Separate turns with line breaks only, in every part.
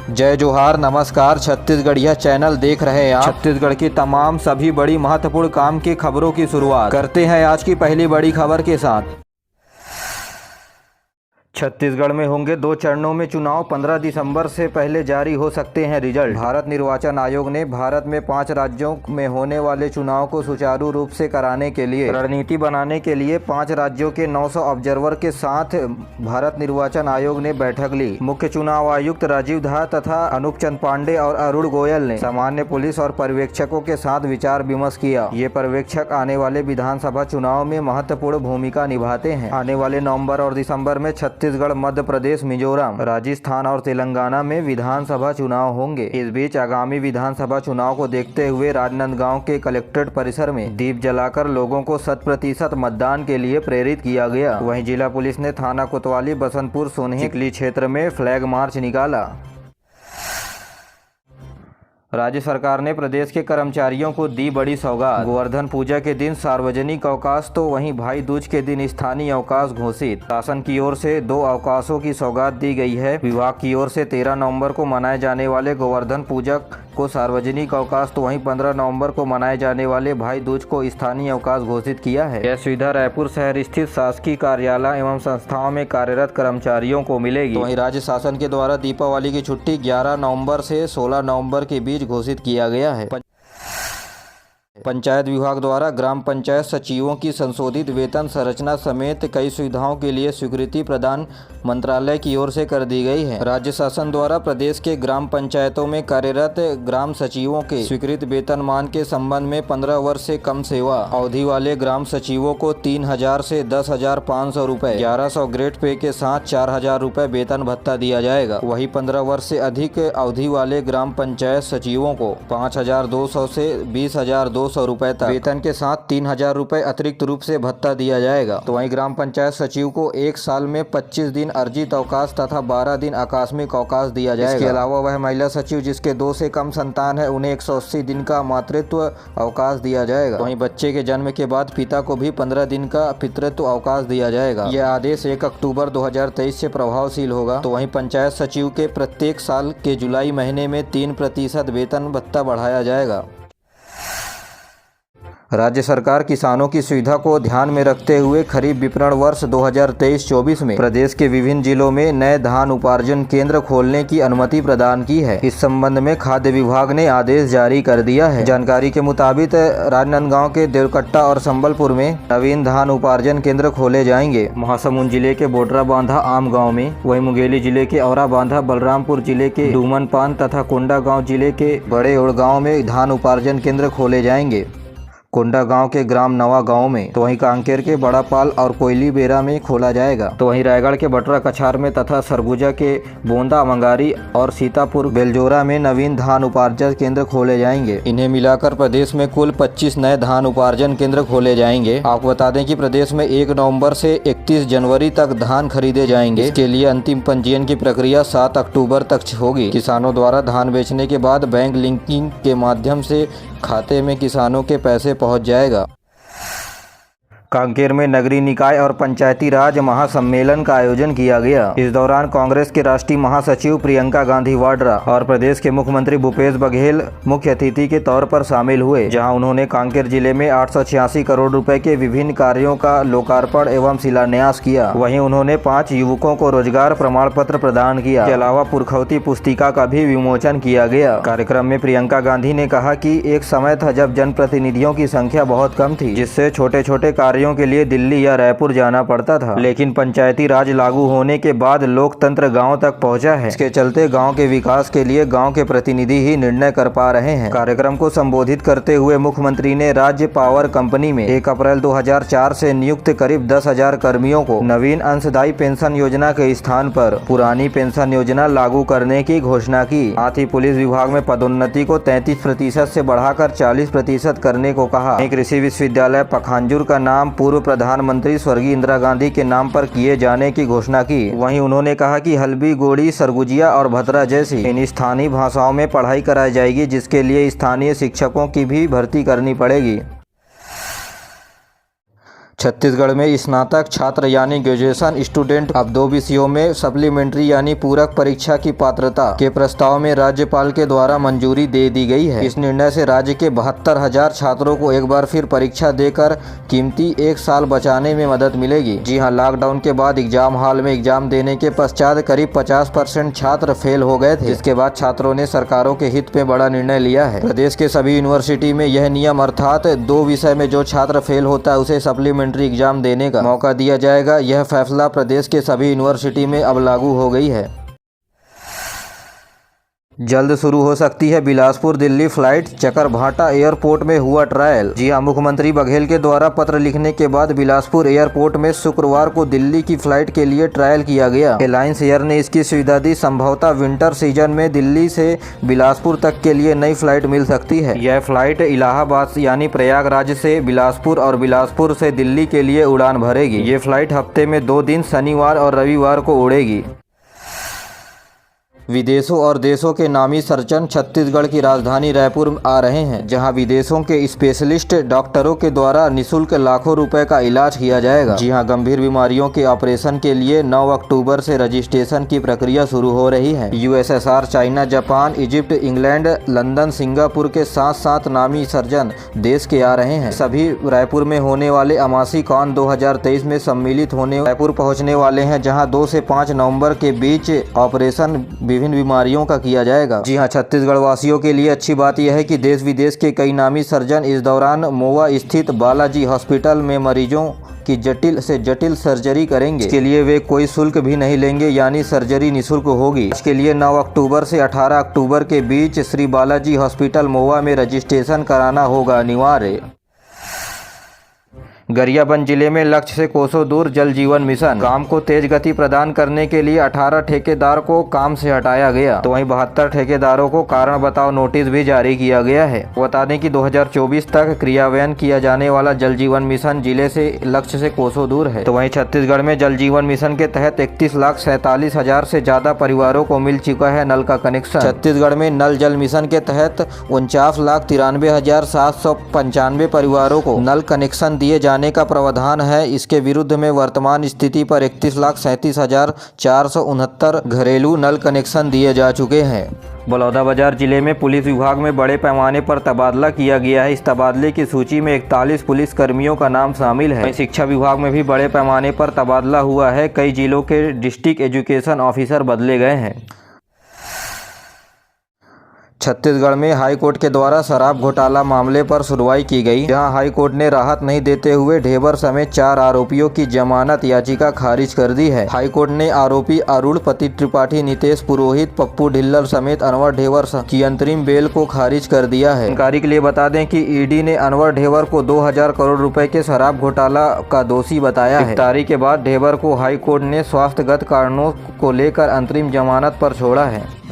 जय जोहार, नमस्कार। छत्तीसगढ़िया चैनल देख रहे हैं आप। छत्तीसगढ़ की तमाम सभी बड़ी महत्वपूर्ण काम की खबरों की शुरुआत करते हैं आज की पहली बड़ी खबर के साथ। छत्तीसगढ़ में होंगे 2 चरणों में चुनाव, 15 दिसंबर से पहले जारी हो सकते हैं रिजल्ट। भारत निर्वाचन आयोग ने भारत में 5 राज्यों में होने वाले चुनाव को सुचारू रूप से कराने के लिए रणनीति बनाने के लिए 5 राज्यों के 900 ऑब्जर्वर के साथ भारत निर्वाचन आयोग ने बैठक ली। मुख्य चुनाव आयुक्त राजीव धा तथा अनूप चंद पांडे और अरुण गोयल ने सामान्य पुलिस और पर्यवेक्षकों के साथ विचार विमर्श किया। ये पर्यवेक्षक आने वाले विधानसभा चुनाव में महत्वपूर्ण भूमिका निभाते हैं। आने वाले नवंबर और दिसंबर में छत्तीसगढ़, मध्य प्रदेश, मिजोरम, राजस्थान और तेलंगाना में विधानसभा चुनाव होंगे। इस बीच आगामी विधानसभा चुनाव को देखते हुए राजनांदगांव के कलेक्ट्रेट परिसर में दीप जलाकर लोगों को 100% मतदान के लिए प्रेरित किया गया। वहीं जिला पुलिस ने थाना कोतवाली, बसंतपुर, सोनही, चिखली क्षेत्र में फ्लैग मार्च निकाला। राज्य सरकार ने प्रदेश के कर्मचारियों को दी बड़ी सौगात। गोवर्धन पूजा के दिन सार्वजनिक अवकाश तो वहीं भाई दूज के दिन स्थानीय अवकाश घोषित। शासन की ओर से 2 अवकाशों की सौगात दी गई है। विभाग की ओर से 13 नवंबर को मनाए जाने वाले गोवर्धन पूजा को सार्वजनिक अवकाश तो वहीं 15 नवंबर को मनाए जाने वाले भाई दूज को स्थानीय अवकाश घोषित किया है। यह सुविधा रायपुर शहर स्थित शासकीय कार्यालय एवं संस्थाओं में कार्यरत कर्मचारियों को मिलेगी। वहीं राज्य शासन के द्वारा दीपावली की छुट्टी 11 नवंबर से 16 नवंबर के बीच घोषित किया गया है। पंचायत विभाग द्वारा ग्राम पंचायत सचिवों की संशोधित वेतन संरचना समेत कई सुविधाओं के लिए स्वीकृति प्रदान मंत्रालय की ओर से कर दी गई है। राज्य शासन द्वारा प्रदेश के ग्राम पंचायतों में कार्यरत ग्राम सचिवों के स्वीकृत वेतनमान के संबंध में 15 वर्ष से कम सेवा अवधि वाले ग्राम सचिवों को 3,000 से 10,500 रुपए, 1100 ग्रेड पे के साथ 4,000 रुपए वेतन भत्ता दिया जाएगा। वहीं 15 वर्ष से अधिक अवधि वाले ग्राम पंचायत सचिवों को 5,200 से 20,200 रुपए तक वेतन के साथ 3,000 रुपए अतिरिक्त रूप से भत्ता दिया जाएगा। तो वहीं ग्राम पंचायत सचिव को 1 साल में 25 दिन अर्जित अवकाश तथा 12 दिन आकस्मिक अवकाश दिया जाएगा। इसके अलावा वह महिला सचिव जिसके 2 से कम संतान है उन्हें 180 दिन का मातृत्व अवकाश दिया जाएगा। वहीं बच्चे के जन्म के बाद पिता को भी 15 दिन का पितृत्व अवकाश दिया जाएगा। यह आदेश 1 अक्टूबर 2023 से प्रभावशील होगा। तो वहीं पंचायत सचिव के प्रत्येक साल के जुलाई महीने में 3% वेतन भत्ता बढ़ाया जाएगा। राज्य सरकार किसानों की सुविधा को ध्यान में रखते हुए खरीफ विपणन वर्ष 2023-24 में प्रदेश के विभिन्न जिलों में नए धान उपार्जन केंद्र खोलने की अनुमति प्रदान की है। इस संबंध में खाद्य विभाग ने आदेश जारी कर दिया है। जानकारी के मुताबिक राजनांदगांव के देवकट्टा और संबलपुर में नवीन धान उपार्जन केंद्र खोले जाएंगे। महासमुंद जिले के बोडरा बांधा आम गाँव में, वही मुंगेली जिले के औरा बांधा, बलरामपुर जिले के डूमनपान तथा कोंडागांव जिले के बड़े ओड़ गाँव में धान उपार्जन केंद्र खोले जाएंगे। कोंडागांव के ग्राम नवा गांव में, तो वहीं कांकेर के बड़ापाल और कोयली बेरा में खोला जाएगा। तो वहीं रायगढ़ के बटरा कछार में तथा सरगुजा के बोंदा मंगारी और सीतापुर बेलजोरा में नवीन धान उपार्जन केंद्र खोले जाएंगे। इन्हें मिलाकर प्रदेश में कुल 25 नए धान उपार्जन केंद्र खोले जाएंगे। आपको बता दें कि प्रदेश में 1 नवंबर से 31 जनवरी तक धान खरीदे जाएंगे। इसके लिए अंतिम पंजीयन की प्रक्रिया 7 अक्टूबर तक होगी। किसानों द्वारा धान बेचने के बाद बैंक लिंकिंग के माध्यम से खाते में किसानों के पैसे पहुंच जाएगा। कांकेर में नगरीय निकाय और पंचायती राज महासम्मेलन का आयोजन किया गया। इस दौरान कांग्रेस के राष्ट्रीय महासचिव प्रियंका गांधी वाड्रा और प्रदेश के मुख्यमंत्री भूपेश बघेल मुख्य अतिथि के तौर पर शामिल हुए, जहां उन्होंने कांकेर जिले में 886 करोड़ रुपए के विभिन्न कार्यों का लोकार्पण एवं शिलान्यास किया। वहीं उन्होंने 5 युवकों को रोजगार प्रमाण पत्र प्रदान किया। इसके अलावा पुरखौती पुस्तिका का भी विमोचन किया गया। कार्यक्रम में प्रियंका गांधी ने कहा कि एक समय था जब जनप्रतिनिधियों की संख्या बहुत कम थी, जिससे छोटे छोटे कार्यों के लिए दिल्ली या रायपुर जाना पड़ता था, लेकिन पंचायती राज लागू होने के बाद लोकतंत्र गांव तक पहुंचा है। इसके चलते गांव के विकास के लिए गांव के प्रतिनिधि ही निर्णय कर पा रहे हैं। कार्यक्रम को संबोधित करते हुए मुख्यमंत्री ने राज्य पावर कंपनी में 1 अप्रैल 2004 से नियुक्त करीब 10,000 कर्मियों को नवीन अंशदायी पेंशन योजना के स्थान पर पुरानी पेंशन योजना लागू करने की घोषणा की। साथ ही पुलिस विभाग में पदोन्नति को 33% से बढ़ाकर 40% करने को कहा। कृषि विश्वविद्यालय पखांजूर का नाम पूर्व प्रधानमंत्री स्वर्गीय इंदिरा गांधी के नाम पर किए जाने की घोषणा की। वहीं उन्होंने कहा कि हल्बी, गोड़ी, सरगुजिया और भद्रा जैसी इन स्थानीय भाषाओं में पढ़ाई कराई जाएगी, जिसके लिए स्थानीय शिक्षकों की भी भर्ती करनी पड़ेगी। छत्तीसगढ़ में स्नातक छात्र यानी ग्रेजुएशन स्टूडेंट अब 2 विषयों में सप्लीमेंट्री यानी पूरक परीक्षा की पात्रता के प्रस्ताव में राज्यपाल के द्वारा मंजूरी दे दी गई है। इस निर्णय से राज्य के 72,000 छात्रों को एक बार फिर परीक्षा देकर कीमती 1 साल बचाने में मदद मिलेगी। जी हां, लॉकडाउन के बाद एग्जाम हॉल में एग्जाम देने के पश्चात करीब 50% छात्र फेल हो गए थे। इसके बाद छात्रों ने सरकारों के हित में बड़ा निर्णय लिया है। प्रदेश के सभी यूनिवर्सिटी में यह नियम अर्थात 2 विषय में जो छात्र फेल होता है उसे सप्लीमेंट्री एग्जाम देने का मौका दिया जाएगा। यह फैसला प्रदेश के सभी यूनिवर्सिटी में अब लागू हो गई है। जल्द शुरू हो सकती है बिलासपुर दिल्ली फ्लाइट, चकरभाटा एयरपोर्ट में हुआ ट्रायल। जी हां, मुख्यमंत्री बघेल के द्वारा पत्र लिखने के बाद बिलासपुर एयरपोर्ट में शुक्रवार को दिल्ली की फ्लाइट के लिए ट्रायल किया गया। एलायंस एयर ने इसकी सुविधा दी। संभवतः विंटर सीजन में दिल्ली से बिलासपुर तक के लिए नई फ्लाइट मिल सकती है। यह फ्लाइट इलाहाबाद यानी प्रयागराज से बिलासपुर और बिलासपुर से दिल्ली के लिए उड़ान भरेगी। ये फ्लाइट हफ्ते में 2 दिन शनिवार और रविवार को उड़ेगी। विदेशों और देशों के नामी सर्जन छत्तीसगढ़ की राजधानी रायपुर में आ रहे हैं, जहां विदेशों के स्पेशलिस्ट डॉक्टरों के द्वारा निःशुल्क लाखों रुपए का इलाज किया जाएगा। जी हां, गंभीर बीमारियों के ऑपरेशन के लिए 9 अक्टूबर से रजिस्ट्रेशन की प्रक्रिया शुरू हो रही है। USSR, China, Japan, Egypt, England, London, Singapore के साथ साथ नामी सर्जन देश के आ रहे हैं। सभी रायपुर में होने वाले अमासी कॉन 2023 में सम्मिलित होने रायपुर पहुँचने वाले हैं, जहाँ 2 से 5 नवम्बर के बीच ऑपरेशन विभिन्न बीमारियों का किया जाएगा। जी हां, छत्तीसगढ़ वासियों के लिए अच्छी बात यह है कि देश विदेश के कई नामी सर्जन इस दौरान मोवा स्थित बालाजी हॉस्पिटल में मरीजों की जटिल से जटिल सर्जरी करेंगे। इसके लिए वे कोई शुल्क भी नहीं लेंगे, यानी सर्जरी निःशुल्क होगी। इसके लिए 9 अक्टूबर से 18 अक्टूबर के बीच श्री बालाजी हॉस्पिटल मोवा में रजिस्ट्रेशन कराना होगा अनिवार्य। गरियाबंद जिले में लक्ष्य से कोसों दूर जल जीवन मिशन काम को तेज गति प्रदान करने के लिए 18 ठेकेदार को काम से हटाया गया, तो वहीं 72 ठेकेदारों को कारण बताओ नोटिस भी जारी किया गया है। बता दें कि 2024 तक क्रियान्वयन किया जाने वाला जल जीवन मिशन जिले से लक्ष्य से कोसों दूर है। तो वहीं छत्तीसगढ़ में जल जीवन मिशन के तहत 31,47,000 से ज्यादा परिवारों को मिल चुका है नल का कनेक्शन। छत्तीसगढ़ में नल जल मिशन के तहत 49,93,795 परिवारों को नल कनेक्शन दिए जाने का प्रावधान है। इसके विरुद्ध में वर्तमान स्थिति पर 31,37,469 घरेलू नल कनेक्शन दिए जा चुके हैं। बलौदाबाजार जिले में पुलिस विभाग में बड़े पैमाने पर तबादला किया गया है। इस तबादले की सूची में 41 पुलिस कर्मियों का नाम शामिल है। शिक्षा विभाग में भी बड़े पैमाने पर तबादला हुआ है। कई जिलों के डिस्ट्रिक्ट एजुकेशन ऑफिसर बदले गए हैं। छत्तीसगढ़ में हाई कोर्ट के द्वारा शराब घोटाला मामले पर सुनवाई की गई, जहां हाई कोर्ट ने राहत नहीं देते हुए ढेबर समेत 4 आरोपियों की जमानत याचिका खारिज कर दी है। हाई कोर्ट ने आरोपी अरुणपति त्रिपाठी, नितेश पुरोहित, पप्पू ढिल्लर समेत अनवर ढेबर की अंतरिम बेल को खारिज कर दिया है। जानकारी के लिए बता दें कि ईडी ने अनवर ढेबर को 2,000 करोड़ रुपए के शराब घोटाला का दोषी बताया है। गिरफ्तारी के बाद ढेबर को हाई कोर्ट ने स्वास्थ्यगत कारणों को लेकर अंतरिम जमानत पर छोड़ा है।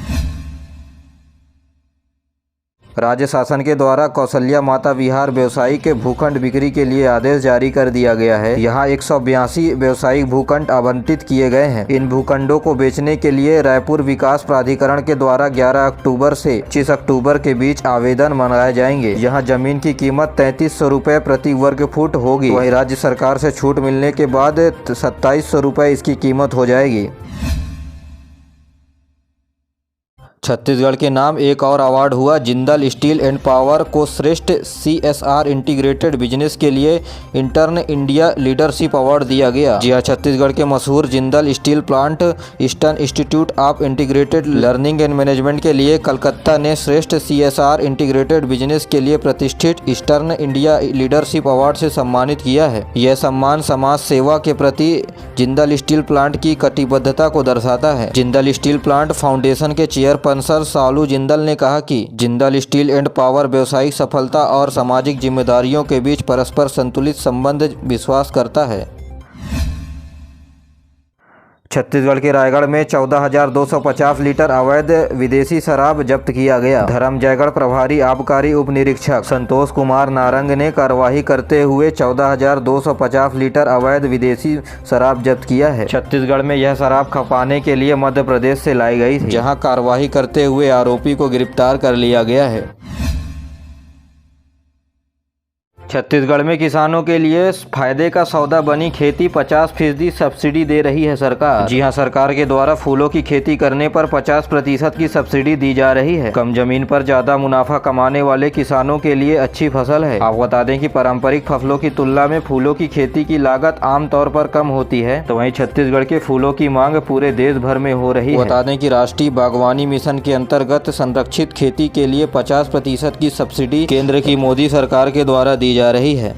राज्य शासन के द्वारा कौशल्या माता विहार व्यवसायिक के भूखंड बिक्री के लिए आदेश जारी कर दिया गया है। यहाँ 182 व्यवसायिक भूखंड आवंटित किए गए हैं। इन भूखंडों को बेचने के लिए रायपुर विकास प्राधिकरण के द्वारा 11 अक्टूबर से 25 अक्टूबर के बीच आवेदन मंगाए जाएंगे। यहाँ जमीन की कीमत 3,300 रुपए प्रति वर्ग फुट होगी। वहीं राज्य सरकार से छूट मिलने के बाद 2,700 रुपए इसकी कीमत हो जाएगी। छत्तीसगढ़ के नाम एक और अवार्ड हुआ। जिंदल स्टील एंड पावर को श्रेष्ठ CSR इंटीग्रेटेड बिजनेस के लिए इंटर्न इंडिया लीडरशिप अवार्ड दिया गया। जी हां, छत्तीसगढ़ के मशहूर Jindal steel plant eastern institute of integrated learning and management के लिए कलकत्ता ने श्रेष्ठ CSR इंटीग्रेटेड बिजनेस के लिए प्रतिष्ठित ईस्टर्न इंडिया लीडरशिप अवार्ड से सम्मानित किया है। यह सम्मान समाज सेवा के प्रति जिंदल स्टील प्लांट की कटिबद्धता को दर्शाता है। जिंदल स्टील प्लांट फाउंडेशन के चेयरपर्सन सालू जिंदल ने कहा कि जिंदल स्टील एंड पावर व्यावसायिक सफलता और सामाजिक जिम्मेदारियों के बीच परस्पर संतुलित संबंध विश्वास करता है। छत्तीसगढ़ के रायगढ़ में 14,250 लीटर अवैध विदेशी शराब जब्त किया गया। धर्मजयगढ़ प्रभारी आबकारी उप निरीक्षक संतोष कुमार नारंग ने कार्रवाई करते हुए 14,250 लीटर अवैध विदेशी शराब जब्त किया है। छत्तीसगढ़ में यह शराब खपाने के लिए मध्य प्रदेश से लाई गई थी, जहां कार्रवाई करते हुए आरोपी को गिरफ्तार कर लिया गया है। छत्तीसगढ़ में किसानों के लिए फायदे का सौदा बनी खेती। 50% सब्सिडी दे रही है सरकार। जी हां, सरकार के द्वारा फूलों की खेती करने पर 50% की सब्सिडी दी जा रही है। कम जमीन पर ज्यादा मुनाफा कमाने वाले किसानों के लिए अच्छी फसल है। आपको बता दें कि पारंपरिक फसलों की तुलना में फूलों की खेती की लागत आमतौर पर कम होती है, तो वहीं छत्तीसगढ़ के फूलों की मांग पूरे देश भर में हो रही है। बता दें कि राष्ट्रीय बागवानी मिशन के अंतर्गत संरक्षित खेती के लिए 50% की सब्सिडी केंद्र की मोदी सरकार के द्वारा दी जा रही है।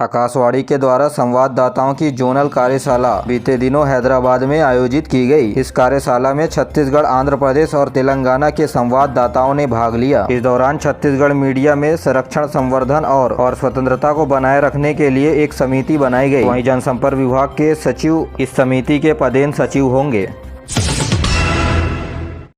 आकाशवाणी के द्वारा संवाददाताओं की जोनल कार्यशाला बीते दिनों हैदराबाद में आयोजित की गई। इस कार्यशाला में छत्तीसगढ़, आंध्र प्रदेश और तेलंगाना के संवाददाताओं ने भाग लिया। इस दौरान छत्तीसगढ़ मीडिया में संरक्षण, संवर्धन और स्वतंत्रता को बनाए रखने के लिए एक समिति बनाई गई। वहीं जनसंपर्क विभाग के सचिव इस समिति के पदेन सचिव होंगे।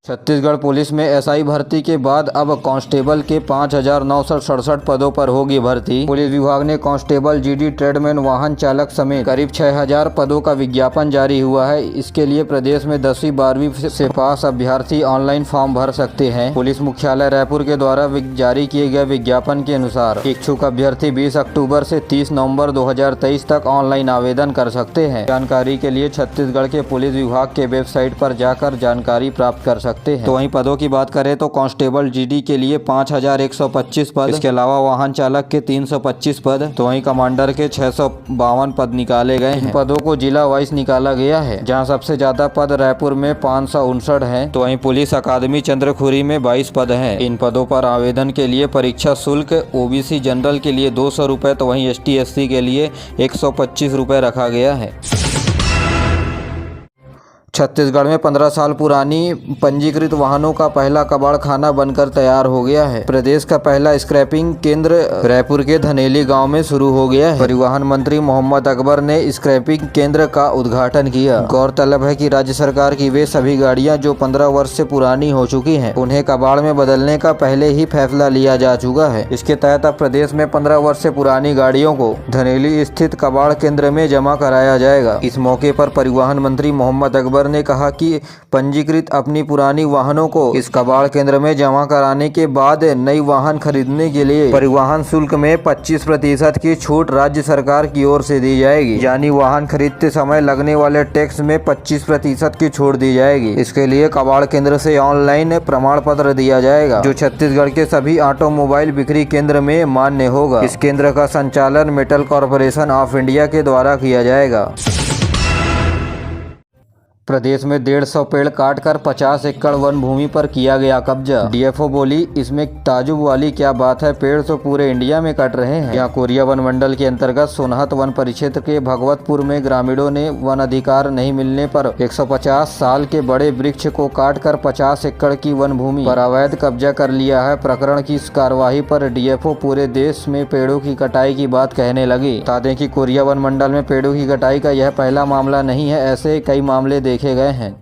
छत्तीसगढ़ पुलिस में एसआई भर्ती के बाद अब कांस्टेबल के 5,967 पदों पर होगी भर्ती। पुलिस विभाग ने कांस्टेबल, जीडी, ट्रेडमैन, वाहन चालक समेत करीब 6,000 पदों का विज्ञापन जारी हुआ है। इसके लिए प्रदेश में 10वीं 12वीं से पास अभ्यर्थी ऑनलाइन फॉर्म भर सकते हैं। पुलिस मुख्यालय रायपुर के द्वारा जारी किए गए विज्ञापन के अनुसार इच्छुक अभ्यर्थी 20 अक्टूबर से 30 नवम्बर 2023 तक ऑनलाइन आवेदन कर सकते हैं। जानकारी के लिए छत्तीसगढ़ के पुलिस विभाग के वेबसाइट पर जाकर जानकारी प्राप्त कर सकते हैं। तो वहीं पदों की बात करें तो कांस्टेबल जीडी के लिए 5,125 पद, इसके अलावा वाहन चालक के 325 पद, तो वहीं कमांडर के 652 पद निकाले गए हैं। पदों को जिला वाइज निकाला गया है, जहां सबसे ज्यादा पद रायपुर में 559 हैं, तो वहीं पुलिस अकादमी चंद्रखुरी में 22 पद हैं। इन पदों पर आवेदन के लिए परीक्षा शुल्क ओबीसी जनरल के लिए 200 रुपए, तो वहीं ST/SC के लिए 125 रुपए रखा गया है। छत्तीसगढ़ में 15 साल पुरानी पंजीकृत वाहनों का पहला कबाड़ खाना बनकर तैयार हो गया है। प्रदेश का पहला स्क्रैपिंग केंद्र रायपुर के धनेली गांव में शुरू हो गया है। परिवहन मंत्री मोहम्मद अकबर ने स्क्रैपिंग केंद्र का उद्घाटन किया। गौरतलब है कि राज्य सरकार की वे सभी गाड़ियां जो 15 वर्ष से पुरानी हो चुकी हैं, उन्हें कबाड़ में बदलने का पहले ही फैसला लिया जा चुका है। इसके तहत अब प्रदेश में 15 वर्ष से पुरानी गाड़ियों को धनेली स्थित कबाड़ केंद्र में जमा कराया जाएगा। इस मौके पर परिवहन मंत्री मोहम्मद अकबर ने कहा कि पंजीकृत अपनी पुरानी वाहनों को इस कबाड़ केंद्र में जमा कराने के बाद नई वाहन खरीदने के लिए परिवहन शुल्क में 25% की छूट राज्य सरकार की ओर से दी जाएगी। यानी वाहन खरीदते समय लगने वाले टैक्स में 25% की छूट दी जाएगी। इसके लिए कबाड़ केंद्र से ऑनलाइन प्रमाण पत्र दिया जाएगा, जो छत्तीसगढ़ के सभी ऑटोमोबाइल बिक्री केंद्र में मान्य होगा। इस केंद्र का संचालन मेटल कॉर्पोरेशन ऑफ इंडिया के द्वारा किया जाएगा। प्रदेश में 150 पेड़ काटकर 50 एकड़ वन भूमि पर किया गया कब्जा। डीएफओ बोली, इसमें ताजुब वाली क्या बात है, पेड़ तो पूरे इंडिया में कट रहे हैं। यहाँ कोरिया वन मंडल के अंतर्गत सोनहत वन परिक्षेत्र के भगवतपुर में ग्रामीणों ने वन अधिकार नहीं मिलने पर 150 साल के बड़े वृक्ष को काटकर 50 एकड़ की वन भूमि पर अवैध कब्जा कर लिया है। प्रकरण की इस कार्यवाही पर डीएफओ पूरे देश में पेड़ों की कटाई की बात कहने लगी। बता दें कि कोरिया वन मंडल में पेड़ों की कटाई का यह पहला मामला नहीं है, ऐसे कई मामले देखे गए हैं।